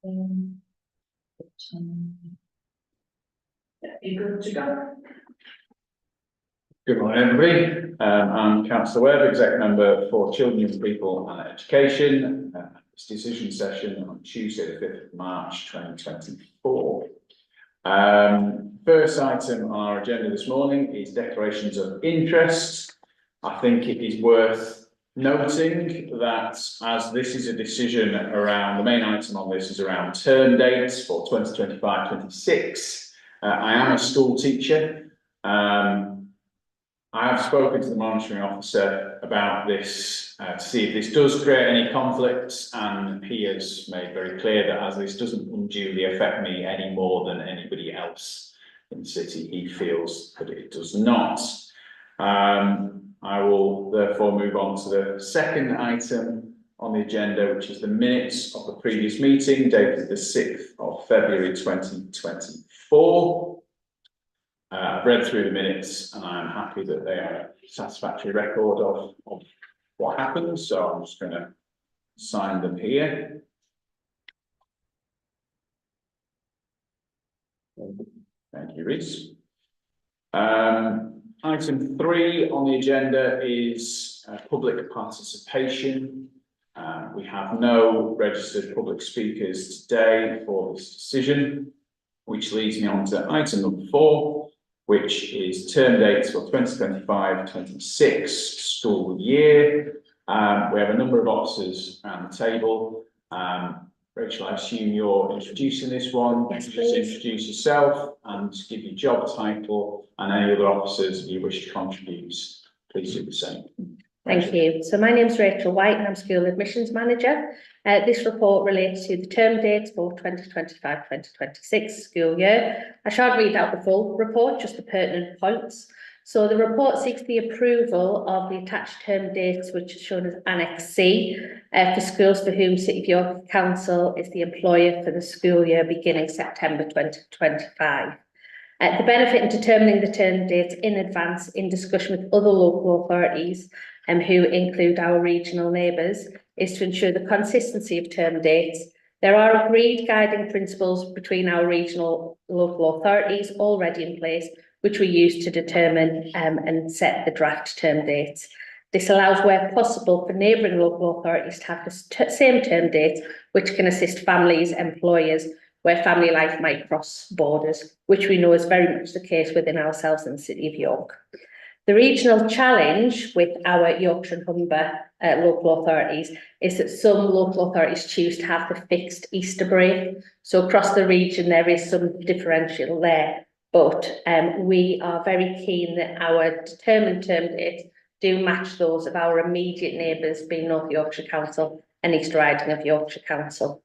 You good to go? Good morning, everybody. I'm Councillor Webb, Exec Member for Children, Young People and Education. This decision session on Tuesday, the 5th of March 2024. First item on our agenda this morning is declarations of interest. I think it is worth noting that as this is a decision around, the main item on this is around term dates for 2025-26. I am a school teacher. I have spoken to the monitoring officer about this to see if this does create any conflicts, and he has made very clear that as this doesn't unduly affect me any more than anybody else in the city, he feels that it does not. I will therefore move on to the second item on the agenda, which is the minutes of the previous meeting dated the 6th of February 2024. I've read through the minutes and I'm happy that they are a satisfactory record of what happened, so I'm just going to sign them here. Thank you, Reece. Item 3 on the agenda is public participation. We have no registered public speakers today for this decision, which leads me on to item number 4, which is term dates for 2025-26 school year. We have a number of officers around the table. Rachel, I assume you're introducing this one. Yes, just please. introduce yourself and give your job title, and any other officers you wish to contribute, please do the same. Thank you. So my name is Rachel White and I'm School Admissions Manager. This report relates to the term dates for 2025-2026 school year. I shan't read out the full report, just the pertinent points. So the report seeks the approval of the attached term dates, which is shown as Annex C, for schools for whom City of York Council is the employer for the school year beginning September 2025. The benefit in determining the term dates in advance in discussion with other local authorities who include our regional neighbours is to ensure the consistency of term dates. There are agreed guiding principles between our regional local authorities already in place, which we use to determine and set the draft term dates. This allows, where possible, for neighbouring local authorities to have the same term dates, which can assist families, employers, where family life might cross borders, which we know is very much the case within ourselves in the City of York. The regional challenge with our Yorkshire and Humber local authorities is that some local authorities choose to have the fixed Easter break. So across the region, there is some differential there, but we are very keen that our determined term dates do match those of our immediate neighbours, being North Yorkshire Council and East Riding of Yorkshire Council.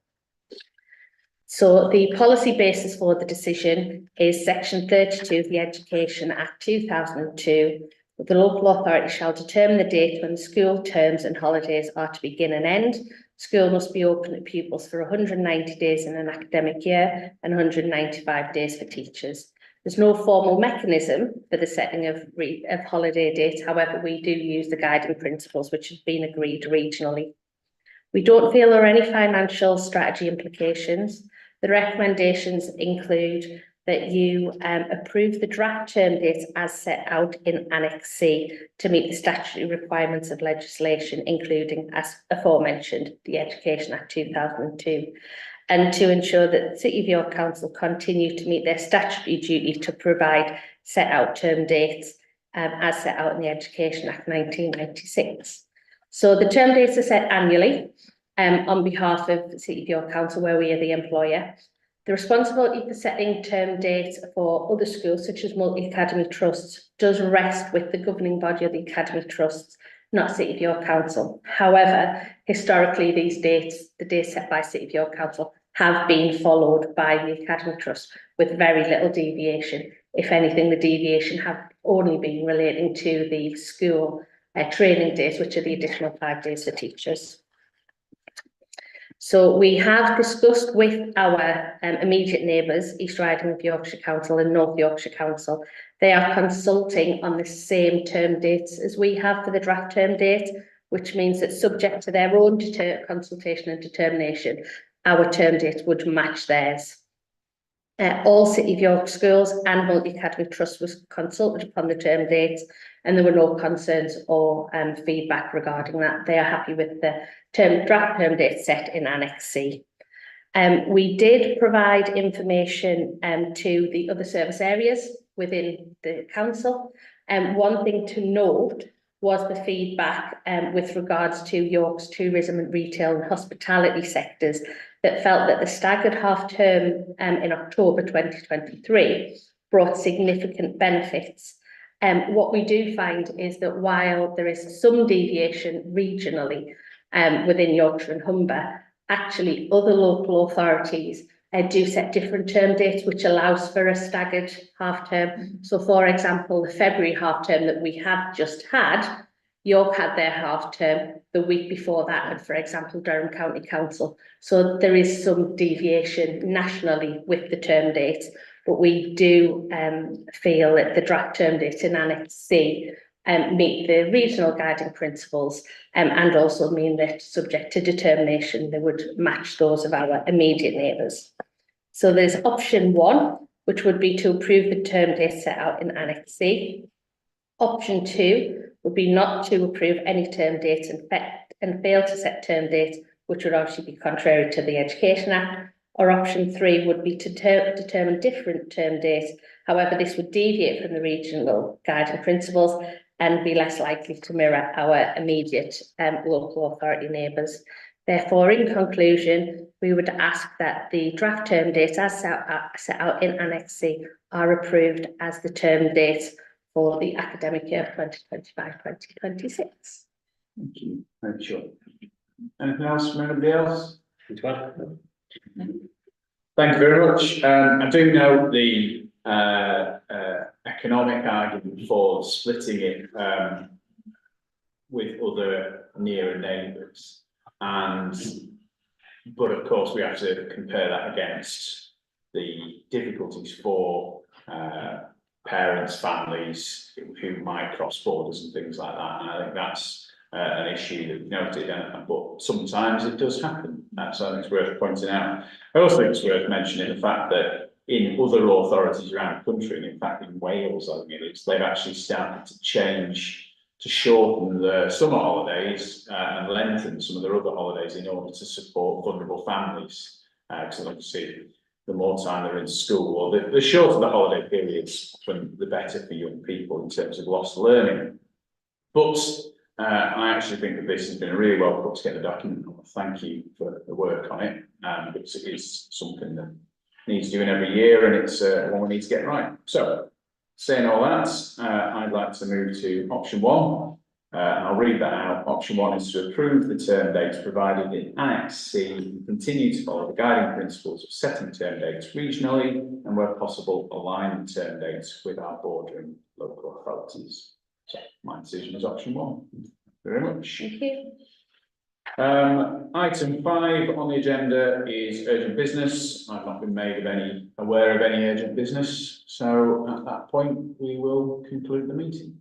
So the policy basis for the decision is Section 32 of the Education Act 2002. The local authority shall determine the date when the school terms and holidays are to begin and end. School must be open to pupils for 190 days in an academic year and 195 days for teachers. There's no formal mechanism for the setting of holiday dates. However, we do use the guiding principles which have been agreed regionally. We don't feel there are any financial strategy implications. The recommendations include that you approve the draft term dates as set out in Annex C to meet the statutory requirements of legislation, including, as aforementioned, the Education Act 2002, and to ensure that the City of York Council continue to meet their statutory duty to provide set out term dates as set out in the Education Act 1996. So the term dates are set annually on behalf of the City of York Council, where we are the employer. The responsibility for setting term dates for other schools, such as multi-academy trusts, does rest with the governing body of the academy trusts, not City of York Council. However, historically, these dates, the dates set by City of York Council, have been followed by the academy trust with very little deviation. If anything, the deviation have only been relating to the school training days, which are the additional 5 days for teachers. So we have discussed with our immediate neighbours, East Riding of Yorkshire Council and North Yorkshire Council. They are consulting on the same term dates as we have for the draft term date, which means that subject to their own consultation and determination, our term dates would match theirs. All City of York schools and multi-academy trust was consulted upon the term dates, and there were no concerns or feedback regarding that. They are happy with the draft term date set in Annex C. We did provide information to the other service areas within the council. One thing to note was the feedback with regards to York's tourism and retail and hospitality sectors that felt that the staggered half term in October 2023 brought significant benefits. What we do find is that while there is some deviation regionally within Yorkshire and Humber, actually other local authorities do set different term dates, which allows for a staggered half term. So for example, the February half term that we have just had, York had their half term the week before that, and for example, Durham County Council. So there is some deviation nationally with the term dates, but we do feel that the draft term dates in Annex C meet the regional guiding principles and also mean that subject to determination, they would match those of our immediate neighbours. So there's option 1, which would be to approve the term dates set out in Annex C. Option 2 would be not to approve any term dates and fail to set term dates, which would obviously be contrary to the Education Act. Or option 3 would be to determine different term dates. However, this would deviate from the regional guiding principles and be less likely to mirror our immediate local authority neighbours. Therefore, in conclusion, we would ask that the draft term dates as set out in Annex C are approved as the term dates for the academic year 2025-2026. Thank you. Very short. Anything else from anybody else? Thank you very much. I do know the economic argument for splitting it with other nearer neighbours, but of course we have to compare that against the difficulties for parents, families who might cross borders and things like that, and I think that's an issue that we've noted, but sometimes it does happen. So I think it's worth pointing out. I also think it's worth mentioning the fact that in other authorities around the country, and in fact in Wales, I think it is, they've actually started to shorten the summer holidays and lengthen some of their other holidays in order to support vulnerable families. Because obviously the more time they're in school, or the shorter the holiday periods, the better for young people in terms of lost learning. But I actually think that this has been a really well put together document. Thank you for the work on it, because it is something that needs doing every year, and it's one we need to get right. So, saying all that, I'd like to move to option 1, and I'll read that out. Option 1 is to approve the term dates provided in Annex C and continue to follow the guiding principles of setting term dates regionally, and where possible, align the term dates with our bordering local authorities. So my decision is option 1. Thank you very much. Thank you. Item 5 on the agenda is urgent business. I've not been made aware of any urgent business, so at that point we will conclude the meeting.